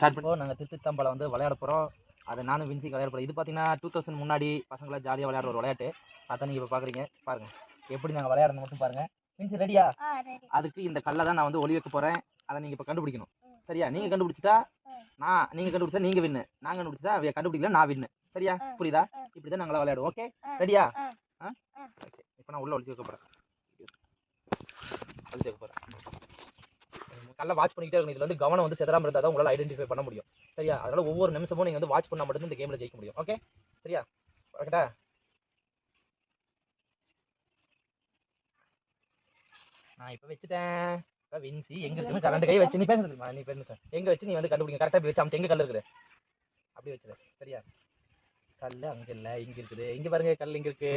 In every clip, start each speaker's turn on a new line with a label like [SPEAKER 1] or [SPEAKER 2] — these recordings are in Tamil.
[SPEAKER 1] ஸ்டார்ட் பண்ணி நாங்கள் திருத்தம்பலம் வந்து விளையாட போகிறோம். அதை நானும் வின்சிக்கு விளையாட போகிறோம். இது பார்த்தீங்கன்னா 2000 முன்னாடி பசங்களை ஜாலியாக விளையாடுற ஒரு விளையாட்டு. அதான் நீங்கள் இப்போ பார்க்குறீங்க. பாருங்க எப்படி நாங்கள் விளையாடணும் மட்டும் பாருங்க. வின்சி ரெடியா? அதுக்கு இந்த கல்லை தான் நான் வந்து ஒளி வைக்க போகிறேன். அதை நீங்கள் இப்போ கண்டுபிடிக்கணும். சரியா? நீங்கள் கண்டுபிடிச்சிட்டா நீங்கள் கண்டுபிடிச்சா நீங்கள் வின்னு, நான் கண்டுபிடிச்சா கண்டுபிடிக்கல நான் வின்னு. சரியா? புரியுதா? இப்படி தான் நாங்களாம் விளையாடுவோம். ஓகே ரெடியா? ஓகே இப்போ நான் உள்ள ஒளிச்சு வைக்க போகிறேன். ஒளிச்சு வைக்க போகிறேன். நல்லா வாட்ச் பண்ணிக்கிட்டே இருக்கணும். இதில் வந்து கவனம் வந்து செதறாமல் இருந்தால் தான் உங்களால் ஐடென்டிஃபை பண்ண முடியும். சரியா? அதனால ஒவ்வொரு நிமிஷமும் நீங்கள் வந்து வாட்ச் பண்ணால் மட்டும் இந்த கேமில் ஜெயிக்க முடியும். ஓகே சரியா? கரெக்டா? நான் இப்போ வச்சுட்டேன். இப்போ வின்சி எங்கே இருக்குன்னு கரண்ட் கை வச்சு நீ பேசுறதுமா, நீ பேசு சார். எங்கே வச்சு நீ வந்து கண்டுபிடிங்க. கரெக்டாக இப்படி வச்சு அவன் எங்கே கல் இருக்குது அப்படி வச்சுரு. சரியா? கல் அங்கே இல்லை, இங்கே இருக்குது. இங்கே பாருங்க கல் இங்கே இருக்கு.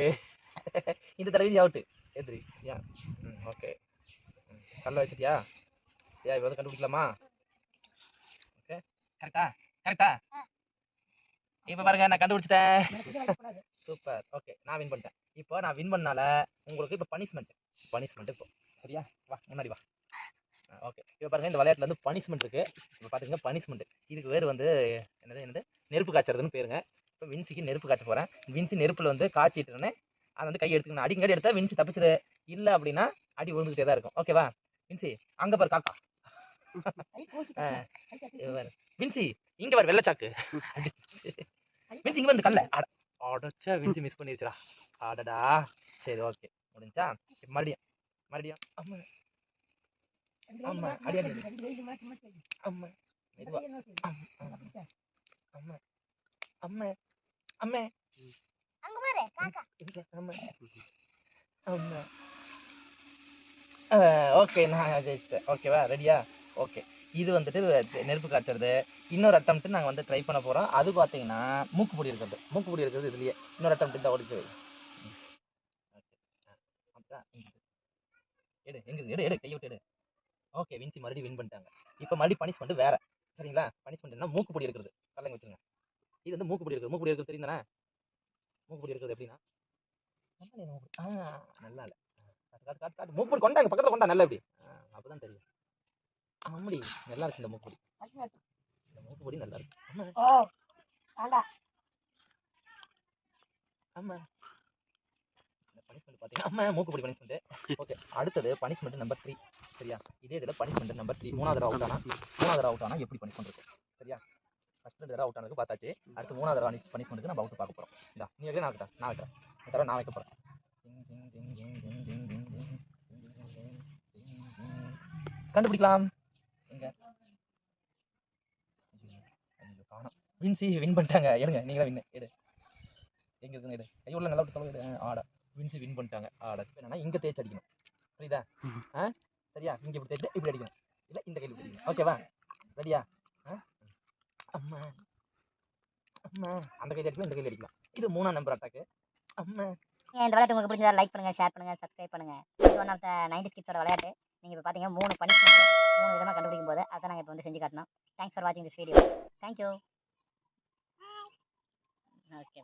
[SPEAKER 1] இந்த தடவை அவுட்டு எதிரி. யா ஓகே கல்லை வச்சுட்டியா? சரியா? இப்போ வந்து கண்டுபிடிக்கலாமா? ஓகே கரெக்டா? கரெக்டா? இப்போ பாருங்க நான் கண்டுபிடிச்சிட்டேன். சூப்பர். ஓகே நான் வின் பண்ணிட்டேன். இப்போ நான் வின் பண்ணனால உங்களுக்கு இப்போ பனிஷ்மெண்ட் இப்போ. சரியா? வா முன்னாடி வா. ஓகே இப்போ பாருங்க இந்த விளையாட்டுல வந்து பனிஷ்மெண்ட் இருக்கு. இப்போ பாத்துங்க பனிஷ்மெண்ட். இதுக்கு பேர் வந்து என்னது நெருப்பு காய்ச்சறதுன்னு பேருங்க. இப்போ வின்சிக்கு நெருப்பு காய்ச்ச போறேன். வின்சி நெருப்புல வந்து காய்ச்சிட்டுனே அதை வந்து கை எடுத்துக்கணும். அடிங்கடி எடுத்தா வின்சி தப்பிச்சிடு. இல்லை அப்படின்னா அடி விழுந்துகிட்டே தான் இருக்கும். ஓகேவா? வின்சி அங்க பாரு காக்கா. வின்சி இங்க பாரு வெள்ளச்சாக்கு. வின்சி இங்க வந்து கல்ல அடச்சா வின்சி மிஸ் பண்ணிருச்சுடா. ஆடடா. சரி ஓகே முடிஞ்சா? மறுபடியும் அம்மா அம்மா அடி அடி அம்மா மெதுவா அம்மா அம்மா அம்மா
[SPEAKER 2] அங்க பாரு காக்கா.
[SPEAKER 1] அம்மா அம்மா ஓகே நான் ஜெயிச்சிட்டேன். ஓகேவா? ரெடியா? ஓகே இது வந்துட்டு நெருப்பு காய்ச்சறது. இன்னொரு அட்டம்ப்ட் நாங்கள் வந்து ட்ரை பண்ண போகிறோம். அது பார்த்தீங்கன்னா மூக்குப்பொடி இருக்கிறது இதுலயே. இன்னொரு அட்டம்ப்ட் இந்த ஒடிச்சு வை. எடு எடு கையை விட்டு எடு. ஓகே வின்சி மறுபடியும் வின் பண்ணிட்டாங்க. இப்போ மறுபடியும் பனிஷ்மெண்ட் வேற. சரிங்களா? பனிஷ்மெண்ட்னா மூக்குப்பொடி இருக்கிறது. கல்லங்க வச்சுருங்க. இது வந்து மூக்குப்பொடி இருக்கிறது தெரியுதானே? மூக்குப்பொடி இருக்கிறது எப்படின்னா நல்லா இல்லை. காட்டு மூக்குப்பொடி கொண்டாங்க பக்கத்தில் கொண்டா நல்லா எப்படி அப்பதான் தெரியும். ஆமாடி நல்லா இருக்கு இந்த மூக்குப்பொடி. இந்த மூக்குப்பொடி நல்லா இருக்கு. ஆமா பனிஷ்மெண்ட் பார்த்தீங்கன்னா அம்மா மூக்குப்பொடி பனிஷ்மெண்ட். ஓகே அடுத்தது பனிஷ்மெண்ட் நம்பர் 3. சரியா? இதே இதில் பனிஷ்மெண்ட் நம்பர் 3. மூணாவது அவுட் ஆனால் எப்படி பனிஷ்மெண்ட் இருக்கும்? சரியா? ஃபர்ஸ்ட் 2 தடவை அவுட் ஆனதுக்கு பார்த்தாச்சு. அடுத்து 3வது தடவை பனிஷ்மெண்ட்டுக்கு நம்ம அவுட் பார்க்க போகிறோம். இந்தா நீ வைக்க நான் வைக்கிறேன். இந்த தடவை நான் வைக்க போகிறேன். கண்டுபிடிக்கலாம். எங்க காணோம். வின்சி வின் பண்ணிட்டாங்க. எடுங்க நீங்களா வின் எடு. எங்க இருக்குன்னு எடு. கையுள்ள நல்லா விட்டு ஆடா வின்சி வின் பண்ணிட்டாங்க. ஆடா என்னன்னா இங்க தேய்ச்சி அடிக்கணும். புரியுதா? சரியா? இங்க இப்படி தேய்ச்சி இப்படி அடிக்கணும். இல்லை இந்த கையில் இப்படி அடிக்கணும். ஓகேவா? ரெடியா? அம்மா அம்மா அந்த கையில் அடிக்கலாம், இந்த கையில் அடிக்கலாம். இது 3ஆம் நம்பர் அட்டாக்கு. அம்மா
[SPEAKER 2] இந்த விளையாட்டு உங்களுக்கு பிடிச்சதா லைக் பண்ணுங்க, ஷேர் பண்ணுங்க, சப்ஸ்கிரைப் பண்ணுங்க. இது ஒன் ஆஃப் த 90s கிட்ஸோட விளையாட்டு. நீங்க இப்போ பாத்தீங்க 3 பனிஷ்மெண்ட் 3 விதமா கண்டுபிடிக்கும் போது அதான் நாங்கள் இப்போ வந்து செஞ்சு காட்டணும். தேங்க்ஸ் ஃபார் வாட்சிங் திஸ் வீடியோ. தேங்க்யூ. ஓகே.